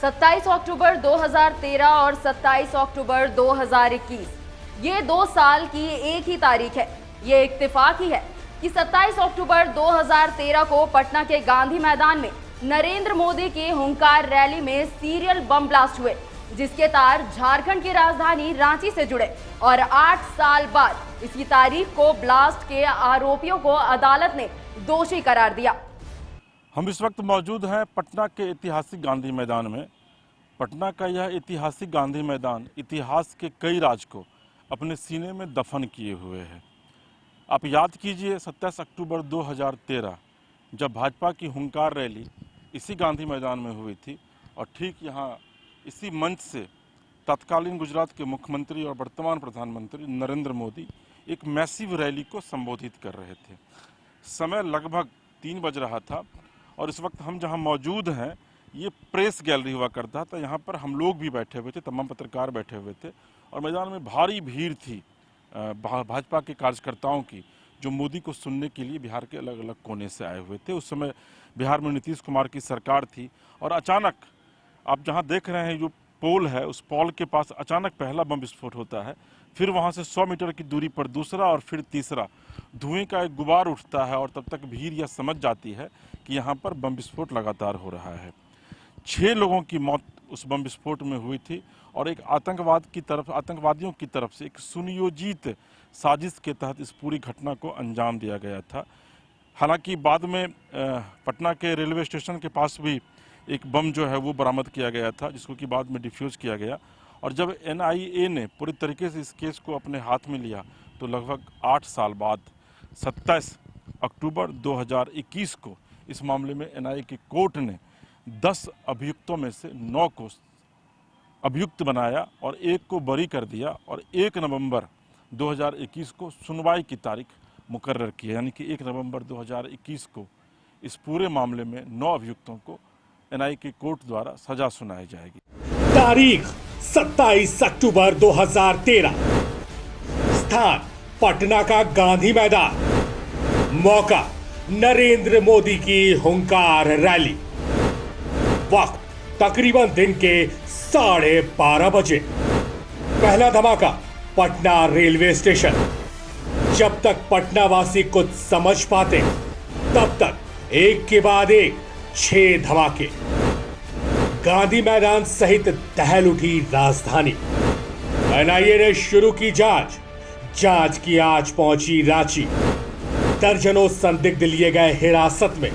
27 अक्टूबर 2013 और 27 अक्टूबर 2021 ये 2 साल की एक ही तारीख है। ये इत्तेफाक ही है कि 27 अक्टूबर 2013 को पटना के गांधी मैदान में नरेंद्र मोदी की हुंकार रैली में सीरियल बम ब्लास्ट हुए, जिसके तार झारखंड की राजधानी रांची से जुड़े और 8 साल बाद इसी तारीख को ब्लास्ट के आरोपियों को अदालत ने दोषी करार दिया। हम इस वक्त मौजूद हैं पटना के ऐतिहासिक गांधी मैदान में। पटना का यह ऐतिहासिक गांधी मैदान इतिहास के कई राज को अपने सीने में दफन किए हुए है। आप याद कीजिए 27 अक्टूबर 2013 जब भाजपा की हुंकार रैली इसी गांधी मैदान में हुई थी और ठीक यहाँ इसी मंच से तत्कालीन गुजरात के मुख्यमंत्री और वर्तमान प्रधानमंत्री नरेंद्र मोदी एक मैसिव रैली को संबोधित कर रहे थे। समय लगभग 3 बज रहा था और इस वक्त हम जहां मौजूद हैं ये प्रेस गैलरी हुआ करता था। यहाँ पर हम लोग भी बैठे हुए थे, तमाम पत्रकार बैठे हुए थे और मैदान में भारी भीड़ थी भाजपा के कार्यकर्ताओं की, जो मोदी को सुनने के लिए बिहार के अलग अलग कोने से आए हुए थे। उस समय बिहार में नीतीश कुमार की सरकार थी और अचानक आप जहाँ देख रहे हैं जो पोल है उस पोल के पास अचानक पहला बम विस्फोट होता है, फिर वहाँ से 100 मीटर की दूरी पर दूसरा और फिर तीसरा। धुएं का एक गुबार उठता है और तब तक भीड़ यह समझ जाती है कि यहाँ पर बम विस्फोट लगातार हो रहा है। 6 लोगों की मौत उस बम विस्फोट में हुई थी और एक आतंकवादियों की तरफ से एक सुनियोजित साजिश के तहत इस पूरी घटना को अंजाम दिया गया था। हालांकि बाद में पटना के रेलवे स्टेशन के पास भी एक बम जो है वो बरामद किया गया था, जिसको कि बाद में डिफ्यूज़ किया गया। और जब NIA ने पूरी तरीके से इस केस को अपने हाथ में लिया तो लगभग 8 साल बाद 27 अक्टूबर 2021 को इस मामले में NIA की कोर्ट ने 10 अभियुक्तों में से 9 को अभियुक्त बनाया और 1 को बरी कर दिया और 1 नवंबर 2021 को सुनवाई की तारीख मुकर्रर की, यानी कि 1 नवंबर 2021 को इस पूरे मामले में 9 अभियुक्तों को NIA की कोर्ट द्वारा सजा सुनाई जाएगी। तारीख 27 अक्टूबर 2013, स्थान पटना का गांधी मैदान, मौका नरेंद्र मोदी की हुंकार रैली, वक्त तकरीबन दिन के 12:30 बजे। पहला धमाका पटना रेलवे स्टेशन। जब तक पटना वासी कुछ समझ पाते तब तक एक के बाद एक 6 धमाके। गांधी मैदान सहित दहल उठी राजधानी। NIA ने शुरू की जांच की आज पहुंची रांची। दर्जनों संदिग्ध लिए गए हिरासत में।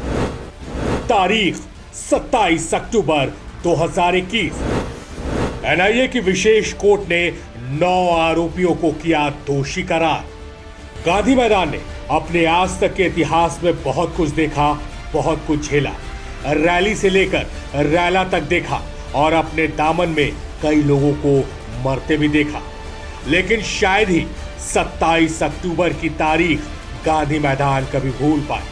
तारीख 27 अक्टूबर 2021। NIA की विशेष कोर्ट ने 9 आरोपियों को किया दोषी करार। गांधी मैदान ने अपने आज तक के इतिहास में बहुत कुछ देखा, बहुत कुछ झेला। रैली से लेकर रैला तक देखा और अपने दामन में कई लोगों को मरते भी देखा, लेकिन शायद ही 27 अक्टूबर की तारीख गांधी मैदान कभी भूल पाए।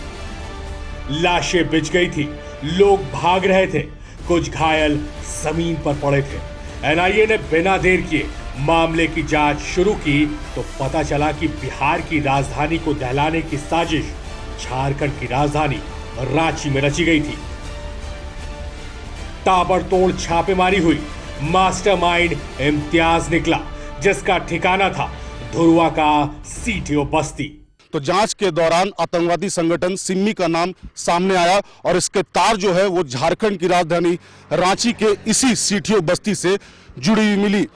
लाशें बिछ गई थी, लोग भाग रहे थे, कुछ घायल जमीन पर पड़े थे। NIA ने बिना देर किए मामले की जांच शुरू की तो पता चला कि बिहार की राजधानी को दहलाने की साजिश झारखंड की राजधानी रांची में रची गई थी। ताबड़तोड़ छापेमारी हुई। मास्टरमाइंड इम्तियाज निकला, जिसका ठिकाना था धुरवा का CTO बस्ती। तो जांच के दौरान आतंकवादी संगठन सिम्मी का नाम सामने आया और इसके तार जो है वो झारखंड की राजधानी रांची के इसी CTO बस्ती से जुड़ी हुई मिली।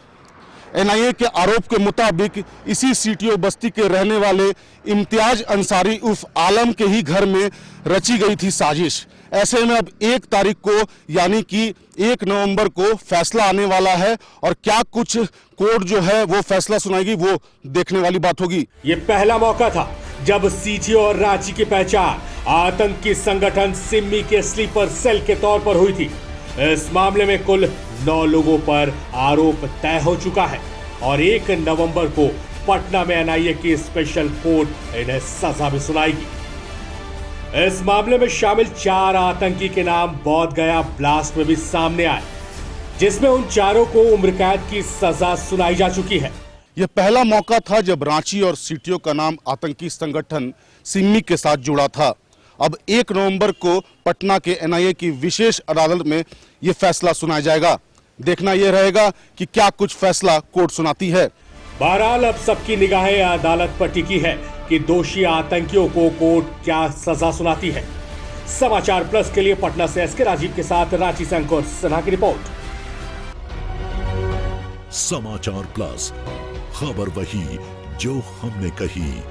NIA के आरोप के मुताबिक इसी CTO बस्ती के रहने वाले इम्तियाज अंसारी उर्फ आलम के ही घर में रची गई थी साजिश। ऐसे में अब 1 तारीख को यानी कि 1 नवंबर को फैसला आने वाला है और क्या कुछ कोर्ट जो है वो फैसला सुनाएगी वो देखने वाली बात होगी। ये पहला मौका था जब CTO और रांची की पहचान आतंकी संगठन सिम्मी के स्लीपर सेल के तौर पर हुई थी। इस मामले में कुल 9 लोगों पर आरोप तय हो चुका है और 1 नवंबर को पटना में NIA की स्पेशल कोर्ट इन्हें सजा भी सुनाएगी। इस मामले में शामिल 4 आतंकी के नाम बोध गया ब्लास्ट में भी सामने आए, जिसमें उन चारों को उम्र कैद की सजा सुनाई जा चुकी है। यह पहला मौका था जब रांची और CTO का नाम आतंकी संगठन सिम्मी के साथ जुड़ा था। अब 1 नवंबर को पटना के एनआईए की विशेष अदालत में ये फैसला सुनाया जाएगा। देखना यह रहेगा कि क्या कुछ फैसला कोर्ट सुनाती है। बहरहाल अब सबकी निगाहें अदालत पर टिकी है कि दोषी आतंकियों को कोर्ट क्या सजा सुनाती है। समाचार प्लस के लिए पटना से एसके राजीव के साथ रांची से अंकुर सिन्हा की रिपोर्ट। समाचार प्लस, खबर वही जो हमने कही।